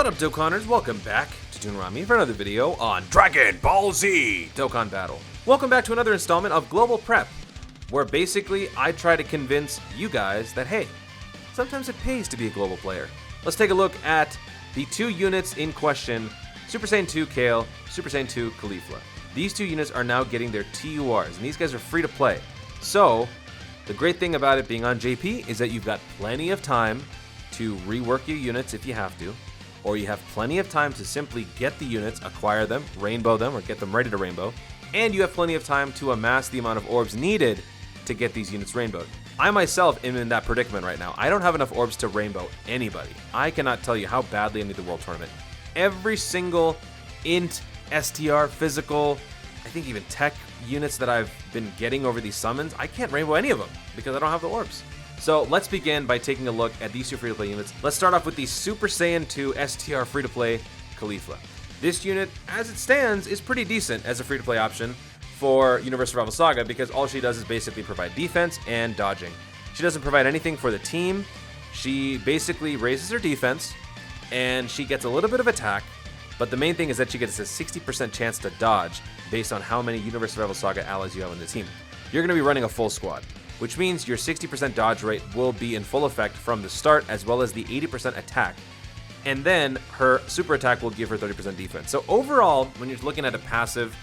What up, Dokkanners? Welcome back to Toonrami for another video on Dragon Ball Z Dokkan Battle. Welcome back to another installment of Global Prep, where basically I try to convince you guys that, hey, sometimes it pays to be a global player. Let's take a look at the two units in question, Super Saiyan 2 Kale, Super Saiyan 2 Caulifla. These two units are now getting their TURs, and these guys are free to play. So, the great thing about it being on JP is that you've got plenty of time to rework your units if you have to, or you have plenty of time to simply get the units, acquire them, rainbow them, or get them ready to rainbow, and you have plenty of time to amass the amount of orbs needed to get these units rainbowed. I myself am in that predicament right now. I don't have enough orbs to rainbow anybody. I cannot tell you how badly I need the World Tournament. Every single int, STR, physical, I think even tech units that I've been getting over these summons, I can't rainbow any of them because I don't have the orbs. So let's begin by taking a look at these two free-to-play units. Let's start off with the Super Saiyan 2 STR free-to-play Caulifla. This unit, as it stands, is pretty decent as a free-to-play option for Universe Survival Saga because all she does is basically provide defense and dodging. She doesn't provide anything for the team. She basically raises her defense and she gets a little bit of attack, but the main thing is that she gets a 60% chance to dodge based on how many Universe Survival Saga allies you have on the team. You're going to be running a full squad, which means your 60% dodge rate will be in full effect from the start, as well as the 80% attack. And then her super attack will give her 30% defense. So overall, when you're looking at a passive,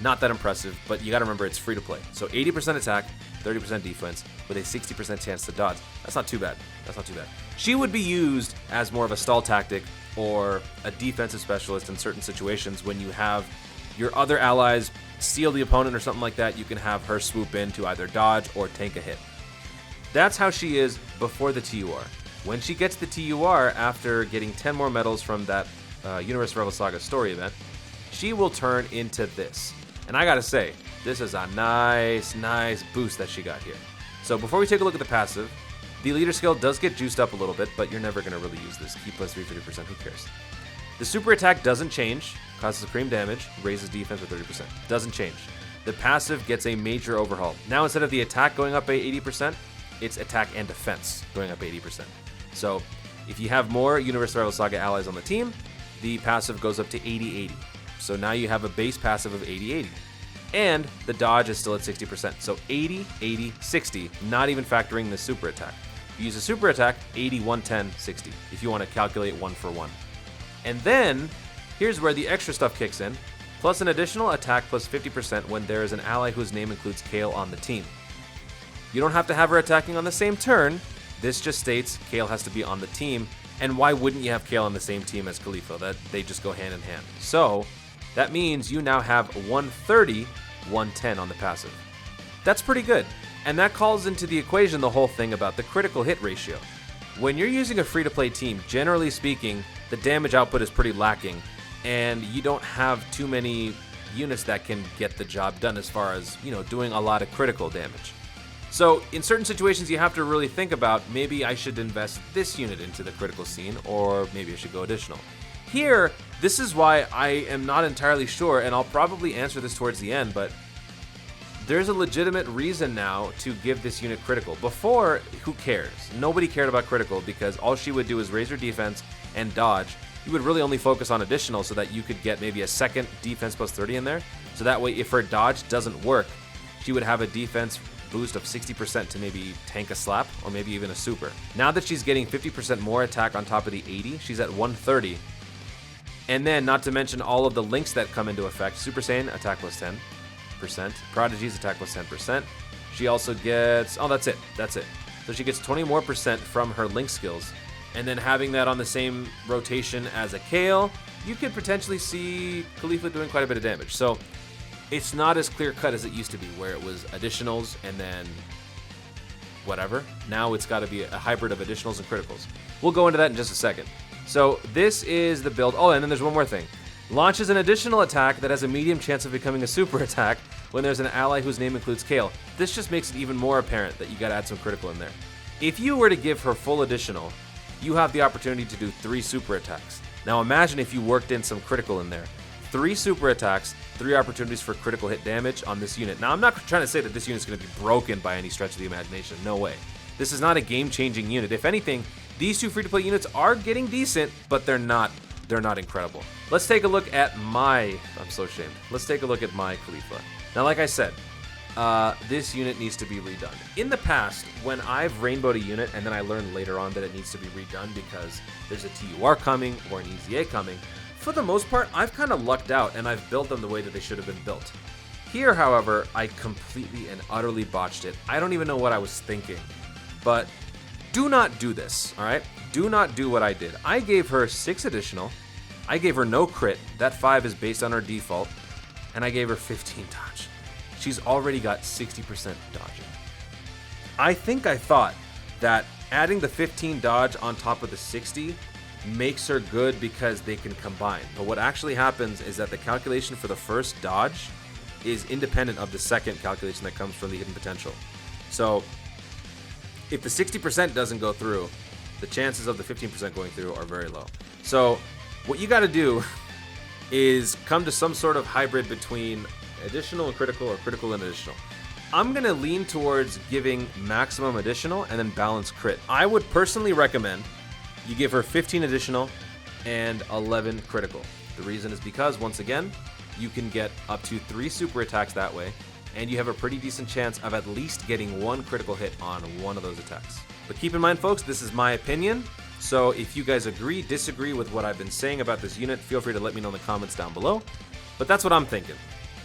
not that impressive, but you gotta remember it's free to play. So 80% attack, 30% defense, with a 60% chance to dodge. That's not too bad. That's not too bad. She would be used as more of a stall tactic or a defensive specialist in certain situations when you have your other allies steal the opponent or something like that. You can have her swoop in to either dodge or tank a hit. That's how she is before the TUR. When she gets the TUR after getting 10 more medals from that Universe Survival Saga story event, she will turn into this. And I gotta say, this is a nice boost that she got here. So before we take a look at the passive, the leader skill does get juiced up a little bit, but you're never gonna really use this. Key plus 350%, who cares? The super attack doesn't change, causes supreme damage, raises defense by 30%. Doesn't change. The passive gets a major overhaul. Now instead of the attack going up by 80%, it's attack and defense going up by 80%. So if you have more Universe Survival Saga allies on the team, the passive goes up to 80-80. So now you have a base passive of 80-80. And the dodge is still at 60%. So 80-80-60, not even factoring the super attack. If you use a super attack, 80-110-60, if you want to calculate one for one. And then, here's where the extra stuff kicks in, plus an additional attack plus 50% when there is an ally whose name includes Kale on the team. You don't have to have her attacking on the same turn. This just states Kale has to be on the team, and why wouldn't you have Kale on the same team as Caulifla? That they just go hand in hand. So, that means you now have 130-110 on the passive. That's pretty good, and that calls into the equation the whole thing about the critical hit ratio. When you're using a free-to-play team, generally speaking, the damage output is pretty lacking, and you don't have too many units that can get the job done as far as, doing a lot of critical damage. So in certain situations, you have to really think about, maybe I should invest this unit into the critical scene, or maybe I should go additional. Here, this is why I am not entirely sure, and I'll probably answer this towards the end, but there's a legitimate reason now to give this unit critical. Before, who cares? Nobody cared about critical because all she would do is raise her defense and dodge. You would really only focus on additional so that you could get maybe a second defense plus 30 in there. So that way, if her dodge doesn't work, she would have a defense boost of 60% to maybe tank a slap or maybe even a super. Now that she's getting 50% more attack on top of the 80, she's at 130. And then, not to mention all of the links that come into effect, Super Saiyan attack plus 10%, Prodigy's attack plus 10%. She also gets, that's it. So she gets 20 more % from her link skills. And then having that on the same rotation as a Kale, you could potentially see Caulifla doing quite a bit of damage. So it's not as clear cut as it used to be, where it was additionals and then whatever. Now it's got to be a hybrid of additionals and criticals. We'll go into that in just a second. So this is the build. Oh, and then there's one more thing. Launches an additional attack that has a medium chance of becoming a super attack when there's an ally whose name includes Kale. This just makes it even more apparent that you got to add some critical in there. If you were to give her full additional, you have the opportunity to do 3 super attacks. Now imagine if you worked in some critical in there. 3 super attacks, 3 opportunities for critical hit damage on this unit. Now I'm not trying to say that this unit's going to be broken by any stretch of the imagination. No way. This is not a game-changing unit. If anything, these two free-to-play units are getting decent, but they're not they're not incredible. Let's take a look at my... I'm so ashamed. Let's take a look at my Caulifla. Now, like I said, this unit needs to be redone. In the past, when I've rainbowed a unit and then I learned later on that it needs to be redone because there's a TUR coming or an EZA coming, for the most part, I've kind of lucked out and I've built them the way that they should have been built. Here, however, I completely and utterly botched it. I don't even know what I was thinking. But do not do this, all right? Do not do what I did. I gave her 6 additional. I gave her no crit. That 5 is based on her default. And I gave her 15 dodge. She's already got 60% dodging. I thought that adding the 15 dodge on top of the 60 makes her good because they can combine. But what actually happens is that the calculation for the first dodge is independent of the second calculation that comes from the hidden potential. So if the 60% doesn't go through, the chances of the 15% going through are very low. So what you got to do is come to some sort of hybrid between additional and critical, or critical and additional. I'm going to lean towards giving maximum additional and then balance crit. I would personally recommend you give her 15 additional and 11 critical. The reason is because, once again, you can get up to 3 super attacks that way, and you have a pretty decent chance of at least getting 1 critical hit on one of those attacks. But keep in mind, folks, this is my opinion, so if you guys agree, disagree with what I've been saying about this unit, feel free to let me know in the comments down below. But that's what I'm thinking.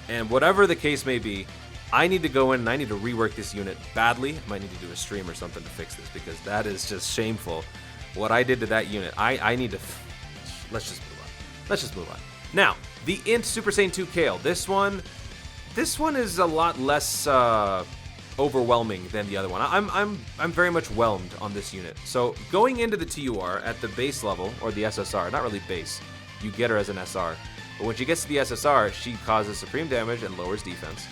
And whatever the case may be, I need to go in and I need to rework this unit badly. I might need to do a stream or something to fix this, because that is just shameful. What I did to that unit, I need to... Let's just move on. Let's just move on. Now, the Int Super Saiyan 2 Kale. This one is a lot less overwhelming than the other one. I'm very much whelmed on this unit. So going into the TUR at the base level, or the SSR, not really base, you get her as an SR. But when she gets to the SSR, she causes supreme damage and lowers defense.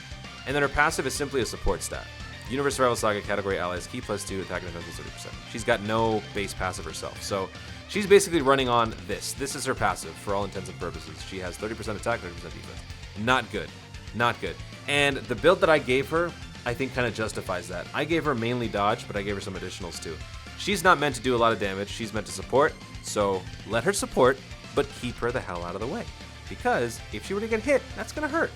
And then her passive is simply a support stat. Universe Survival Saga category allies, key +2, attack and defense +30%. She's got no base passive herself. So she's basically running on this. This is her passive for all intents and purposes. She has 30% attack, 30% defense. Not good. Not good. And the build that I gave her, I think kind of justifies that. I gave her mainly dodge, but I gave her some additionals too. She's not meant to do a lot of damage. She's meant to support. So let her support, but keep her the hell out of the way. Because if she were to get hit, that's going to hurt.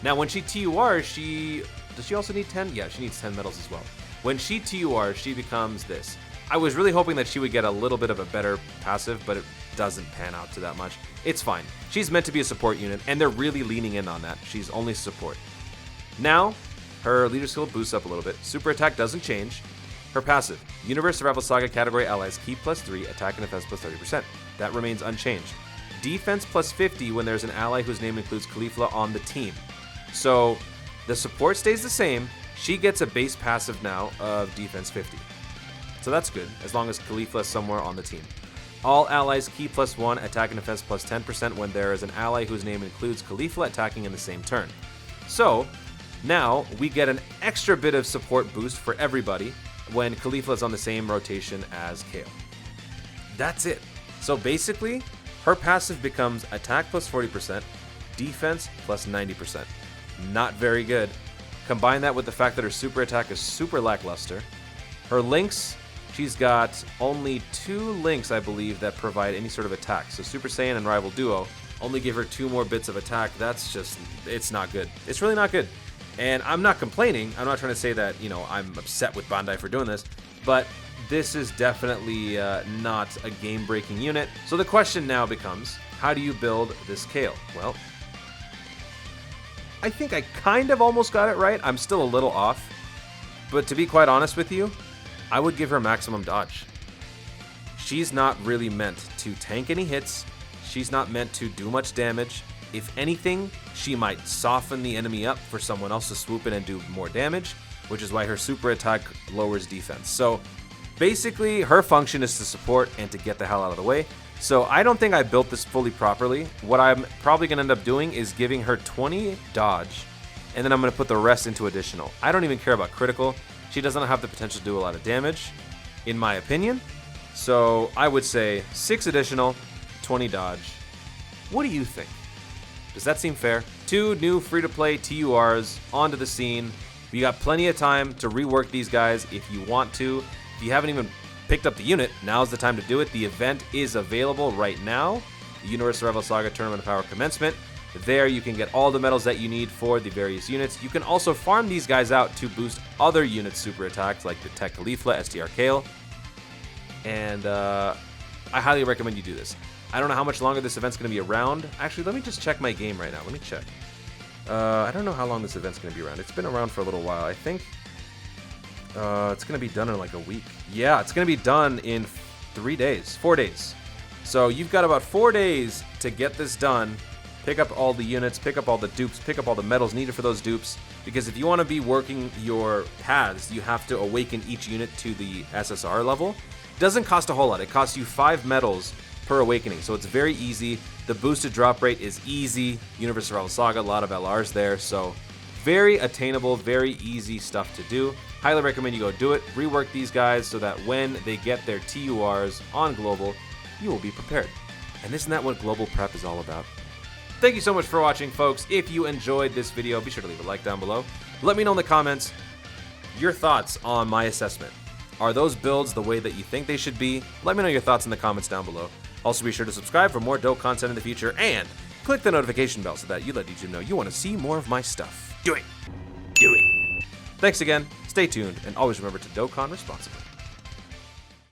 Now, when she TURs, does she also need 10? Yeah, she needs 10 medals as well. When she TURs, she becomes this. I was really hoping that she would get a little bit of a better passive, but it doesn't pan out to that much. It's fine. She's meant to be a support unit, and they're really leaning in on that. She's only support. Now, her leader skill boosts up a little bit. Super attack doesn't change. Her passive, Universe Survival Saga category allies, key +3, attack and defense +30%. That remains unchanged. Defense +50 when there's an ally whose name includes Caulifla on the team. So the support stays the same. She gets a base passive now of defense 50. So that's good, as long as Caulifla is somewhere on the team. All allies key +1, attack and defense +10% when there is an ally whose name includes Caulifla attacking in the same turn. So now we get an extra bit of support boost for everybody when Caulifla is on the same rotation as Kale. That's it. So basically, her passive becomes attack +40%, defense +90%. Not very good. Combine that with the fact that her super attack is super lackluster. Her links, she's got only 2 links, I believe, that provide any sort of attack. So Super Saiyan and Rival Duo only give her 2 more bits of attack. That's just, it's not good. It's really not good. And I'm not complaining. I'm not trying to say that, you know, I'm upset with Bandai for doing this, but this is definitely not a game-breaking unit. So the question now becomes, how do you build this Kale? Well, I think I kind of almost got it right. I'm still a little off. But to be quite honest with you, I would give her maximum dodge. She's not really meant to tank any hits. She's not meant to do much damage. If anything, she might soften the enemy up for someone else to swoop in and do more damage, which is why her super attack lowers defense. So basically, her function is to support and to get the hell out of the way. So I don't think I built this fully properly. What I'm probably going to end up doing is giving her 20 dodge, and then I'm going to put the rest into additional. I don't even care about critical. She doesn't have the potential to do a lot of damage, in my opinion. So I would say 6 additional, 20 dodge. What do you think? Does that seem fair? 2 new free-to-play TURs onto the scene. You got plenty of time to rework these guys if you want to. If you haven't even picked up the unit, now's the time to do it. The event is available right now. the Universe Survival Saga Tournament of Power Commencement. There you can get all the medals that you need for the various units. You can also farm these guys out to boost other units' super attacks like the Kale Caulifla, STR Kale. And I highly recommend you do this. I don't know how much longer this event's going to be around. Actually, let me just check my game right now. Let me check. I don't know how long this event's going to be around. It's been around for a little while. I think it's going to be done in like a week. Yeah, it's going to be done in 4 days. So you've got about 4 days to get this done. Pick up all the units, pick up all the dupes, pick up all the medals needed for those dupes. Because if you want to be working your paths, you have to awaken each unit to the SSR level. Doesn't cost a whole lot. It costs you 5 medals per awakening, so it's very easy. The boosted drop rate is easy. Universe Survival Saga, a lot of LRs there, so very attainable, very easy stuff to do. Highly recommend you go do it. Rework these guys so that when they get their TURs on Global, you will be prepared. And isn't that what Global Prep is all about? Thank you so much for watching, folks. If you enjoyed this video, be sure to leave a like down below. Let me know in the comments your thoughts on my assessment. Are those builds the way that you think they should be? Let me know your thoughts in the comments down below. Also, be sure to subscribe for more dope content in the future, and click the notification bell so that you let YouTube know you want to see more of my stuff. Do it! Do it! Thanks again, stay tuned, and always remember to Dokkan responsibly.